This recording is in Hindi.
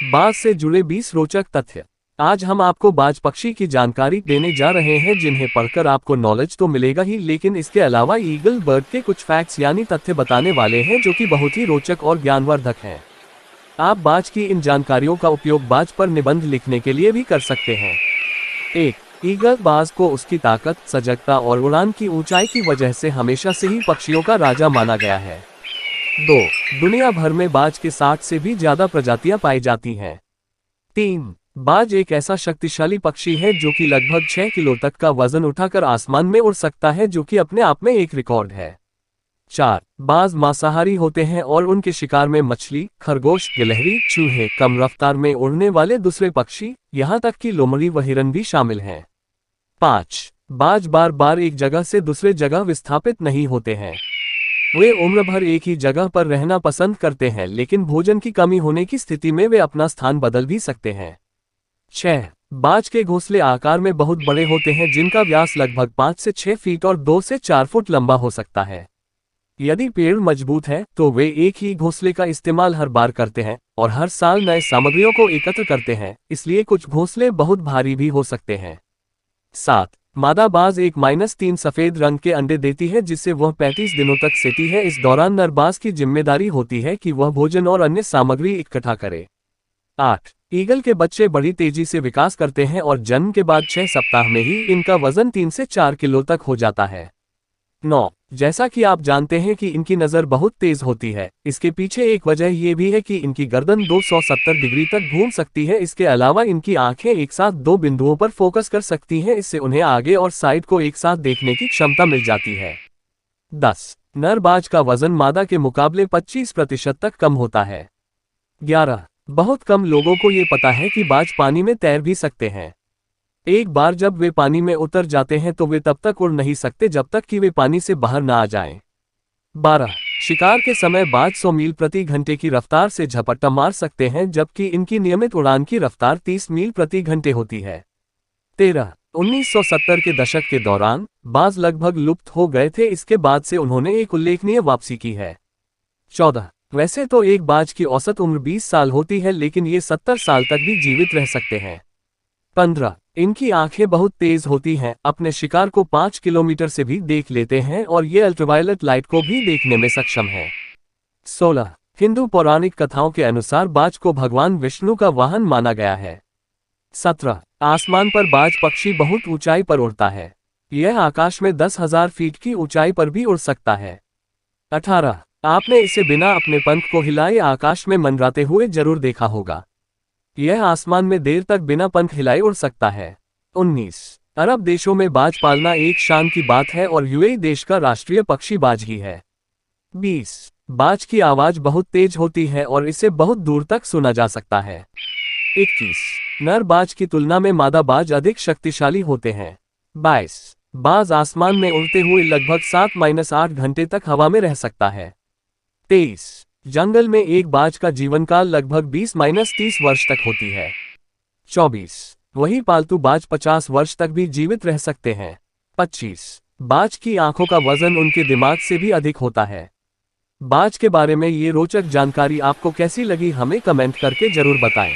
बाज से जुड़े 20 रोचक तथ्य। आज हम आपको बाज पक्षी की जानकारी देने जा रहे हैं जिन्हें पढ़कर आपको नॉलेज तो मिलेगा ही, लेकिन इसके अलावा ईगल बर्ड के कुछ फैक्ट्स यानी तथ्य बताने वाले हैं जो कि बहुत ही रोचक और ज्ञानवर्धक हैं। आप बाज की इन जानकारियों का उपयोग बाज पर निबंध लिखने के लिए भी कर सकते हैं। 1. ईगल बाज को उसकी ताकत, सजगता और उड़ान की ऊंचाई की वजह से हमेशा से ही पक्षियों का राजा माना गया है। 2. दुनिया भर में बाज के 60 से भी ज्यादा प्रजातियां पाई जाती हैं। 3. बाज एक ऐसा शक्तिशाली पक्षी है जो कि लगभग 6 किलो तक का वजन उठाकर आसमान में उड़ सकता है, जो कि अपने आप में एक रिकॉर्ड है। 4. बाज मांसाहारी होते हैं और उनके शिकार में मछली, खरगोश, गिलहरी, चूहे, कम रफ्तार में उड़ने वाले दूसरे पक्षी, यहाँ तक कि लोमड़ी व हिरन भी शामिल हैं। 5. बाज बार बार एक जगह से दूसरे जगह विस्थापित नहीं होते हैं। वे उम्र भर एक ही जगह पर रहना पसंद करते हैं, लेकिन भोजन की कमी होने की स्थिति में वे अपना स्थान बदल भी सकते हैं। 6. बाज के घोंसले आकार में बहुत बड़े होते हैं, जिनका व्यास लगभग 5 से 6 फीट और 2 से 4 फुट लंबा हो सकता है। यदि पेड़ मजबूत है तो वे एक ही घोंसले का इस्तेमाल हर बार करते हैं और हर साल नए सामग्रियों को एकत्र करते हैं, इसलिए कुछ घोंसले बहुत भारी भी हो सकते हैं। 7. मादा बाज एक -3 सफेद रंग के अंडे देती है, जिससे वह 35 दिनों तक सेती है। इस दौरान नर बाज की जिम्मेदारी होती है कि वह भोजन और अन्य सामग्री इकट्ठा करे। 8. ईगल के बच्चे बड़ी तेजी से विकास करते हैं और जन्म के बाद 6 सप्ताह में ही इनका वजन 3 से 4 किलो तक हो जाता है। 9. जैसा कि आप जानते हैं कि इनकी नज़र बहुत तेज होती है, इसके पीछे एक वजह यह भी है कि इनकी गर्दन 270 डिग्री तक घूम सकती है। इसके अलावा इनकी आंखें एक साथ 2 बिंदुओं पर फोकस कर सकती हैं, इससे उन्हें आगे और साइड को एक साथ देखने की क्षमता मिल जाती है। 10. नर बाज का वजन मादा के मुकाबले 25% तक कम होता है। 11. बहुत कम लोगों को ये पता है कि बाज पानी में तैर भी सकते हैं। एक बार जब वे पानी में उतर जाते हैं तो वे तब तक उड़ नहीं सकते जब तक कि वे पानी से बाहर ना आ जाएं। 12. शिकार के समय बाज 100 मील प्रति घंटे की रफ्तार से झपट्टा मार सकते हैं, जबकि इनकी नियमित उड़ान की रफ्तार 30 मील प्रति घंटे होती है। 13. 1970 के दशक के दौरान बाज लगभग लुप्त हो गए थे, इसके बाद से उन्होंने एक उल्लेखनीय वापसी की है। 14. वैसे तो एक बाज की औसत उम्र 20 साल होती है, लेकिन ये 70 साल तक भी जीवित रह सकते हैं। 15. इनकी आंखें बहुत तेज होती हैं, अपने शिकार को 5 किलोमीटर से भी देख लेते हैं और ये अल्ट्रावायलेट लाइट को भी देखने में सक्षम है। 16. हिंदू पौराणिक कथाओं के अनुसार बाज को भगवान विष्णु का वाहन माना गया है। 17. आसमान पर बाज पक्षी बहुत ऊंचाई पर उड़ता है। यह आकाश में 10,000 फीट की ऊंचाई पर भी उड़ सकता है। 18. आपने इसे बिना अपने पंख को हिलाए आकाश में मंडराते हुए जरूर देखा होगा। यह आसमान में देर तक बिना पंख हिलाए उड़ सकता है। 19. अरब देशों में बाज पालना एक शान की बात है और यूएई देश का राष्ट्रीय पक्षी बाज ही है। 20. बाज की आवाज बहुत तेज होती है और इसे बहुत दूर तक सुना जा सकता है। 21. नर बाज की तुलना में मादा बाज अधिक शक्तिशाली होते हैं। 22. बाज आसमान में उड़ते हुए लगभग 7-8 घंटे तक हवा में रह सकता है। 23. जंगल में एक बाज का जीवन काल लगभग 20-30 वर्ष तक होती है। 24. वही पालतू बाज 50 वर्ष तक भी जीवित रह सकते हैं। 25. बाज की आंखों का वजन उनके दिमाग से भी अधिक होता है। बाज के बारे में ये रोचक जानकारी आपको कैसी लगी, हमें कमेंट करके जरूर बताएं।